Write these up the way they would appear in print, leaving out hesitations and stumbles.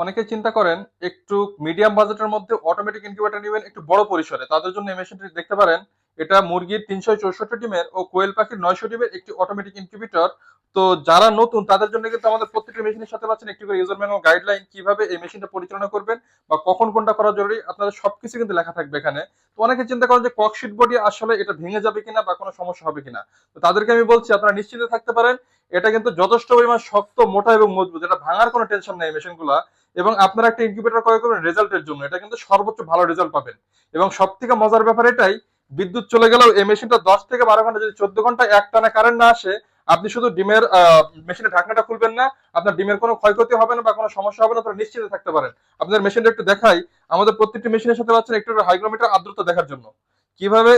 অনেকে চিন্তা করেন একটু মিডিয়াম বাজেটের মধ্যে অটোমেটিক ইনকিউবেটর নেবেন একটু বড় পরিসরে, তাদের জন্য এই মেশিনটি দেখতে পারেন। এটা মুরগির 364 ডিমের ও কোয়েল পাখির 900 ডিমের একটি অটোমেটিক ইনকিউবেটর। তো যারা নতুন তাদের জন্য কিন্তু আমাদের প্রত্যেকটি মেশিনের সাথে পাচ্ছেন একটি করে ইউজার ম্যানুয়াল গাইডলাইন, কিভাবে এই মেশিনটা পরিচালনা করবেন বা কখন কোনটা করা জরুরি, আপনাদের সবকিছু কিন্তু লেখা থাকবে এখানে। তো অনেকে চিন্তা করেন যে ককশিট বডি আসলে এটা ভেঙে যাবে কিনা বা কোনো সমস্যা হবে কিনা। তো তাদেরকে আমি বলছি আপনারা নিশ্চিন্তে থাকতে পারেন, এটা কিন্তু যথেষ্ট পরিমাণ শক্ত, মোটা এবং মজবুত, এটা ভাঙার কোনো টেনশন নেই মেশিনগুলা। এবং আপনারা একটা ইনকিউবেটর ক্রয় করবেন রেজাল্টের জন্য, এটা কিন্তু সর্বোচ্চ ভালো রেজাল্ট পাবেন। এবং সব থেকে মজার ব্যাপার এটাই, বিদ্যুৎ চলে গেলেও এই মেশিনটা 10 থেকে 12 ঘন্টা, যদি 14 ঘন্টা একটানা কারেন্ট না আসে, আপনি শুধু ডিমের মেশিনের ঢাকনাটা খুলবেন না, আপনার ডিমের কোনো ক্ষয়ক্ষতি হবে না বা কোনো সমস্যা হবে না, আপনারা নিশ্চিন্তে থাকতে পারেন। আপনার মেশিনটা একটু দেখাই। আমাদের প্রত্যেকটি মেশিনের সাথে পাচ্ছেন একটু হাইগ্রোমিটার আর্দ্রতা দেখার জন্য, কিভাবে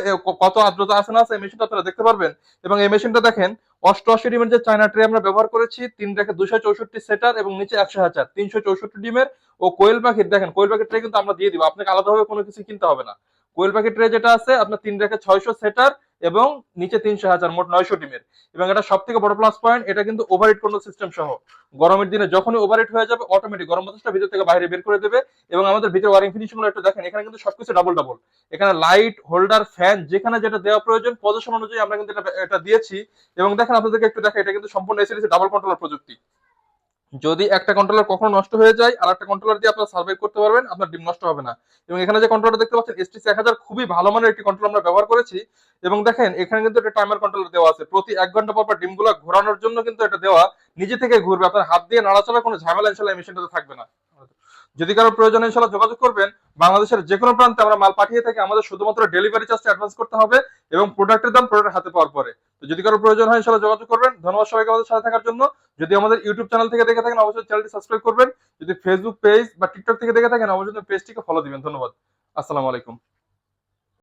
কত আর্দ্রতা আছে না আছে এই মেশিনটা আপনারা দেখতে পারবেন। এবং এই মেশিনটা দেখেন, 88 ডিমের যে চায়না ট্রে আমরা ব্যবহার করেছি, 3 রেখে 264 সেটার এবং নিচে 100 হাজার 364 ডিমের। ও কোয়েল পাখির দেখেন, কোয়েল পাখির ট্রে কিন্তু আমরা দিয়ে দিব, আপনাকে আলাদাভাবে কোনো কিছু কিনতে হবে না। কোয়েল পাখির ট্রে যেটা আছে আপনার 3 রেখে 600 সেটার এবং নিচে 300 হাজার, মোট 900 ডিমের। এবং এটা সব থেকে বড় প্লাস পয়েন্ট, এটা কিন্তু ওভারহিট কন্ট্রোল সিস্টেম সহ। গরমের দিনে যখনই ওভারহিট হয়ে যাবে অটোমেটিক গরম বাতাসটা ভিতর থেকে বাইরে বের করে দেবে। এবং আমাদের ভিতরে ওয়ারিং ফিনিশিং গুলো একটু দেখেন, এখানে কিন্তু সবকিছু ডাবল ডাবল। এখানে লাইট হোল্ডার ফ্যান যেখানে যেটা দেওয়া প্রয়োজন পজিশন অনুযায়ী আমরা কিন্তু এটা দিয়েছি। এবং দেখেন আপনাদেরকে একটু দেখা, এটা কিন্তু সম্পূর্ণ এসিডিসি ডাবল কন্ট্রোলার প্রযুক্তি। যদি একটা কন্ট্রোলার কখনো নষ্ট হয়ে যায় আর একটা কন্ট্রোলার দিয়ে আপনারা সার্ভাইভ করতে পারবেন, আপনার ডিম নষ্ট হবে না। এবং এখানে যে কন্ট্রোলার দেখতে পাচ্ছেন STC 1000, খুবই ভালো মানের একটি কন্ট্রোল আমরা ব্যবহার করেছি। এবং দেখেন এখানে কিন্তু একটা টাইমার কন্ট্রোলার দেওয়া আছে, প্রতি 1 ঘন্টা পর পর ডিমগুলো ঘোরানোর জন্য কিন্তু এটা দেওয়া। নিজে থেকে ঘুরবে, আপনার হাত দিয়ে নাড়াচাড়া কোনো ঝামেলা ইনশাল্লাহ এই মেশিনটাতে থাকবে না। যদি কারো প্রয়োজন হয় ইনশাল্লাহ যোগাযোগ করবেন। বাংলাদেশের যে কোনো প্রান্তে আমরা মাল পাঠিয়ে থাকি, আমাদের শুধুমাত্র ডেলিভারি চার্জটা অ্যাডভান্স করতে হবে এবং প্রোডাক্টের দাম প্রোডাক্ট হাতে পাওয়ার পরে। তো যদি কারো প্রয়োজন হয় ইনশাল্লাহ যোগাযোগ করবেন। ধন্যবাদ সবাইকে আমাদের সাথে থাকার জন্য। যদি আমাদের ইউটিউব চ্যানেল থেকে দেখে থাকেন অবশ্যই চ্যানেলটি সাবস্ক্রাইব করবেন। যদি ফেসবুক পেজ বা টিকটক থেকে দেখে থাকেন অবশ্যই পেজটিকে ফলো দিবেন। ধন্যবাদ। আসসালামু আলাইকুম।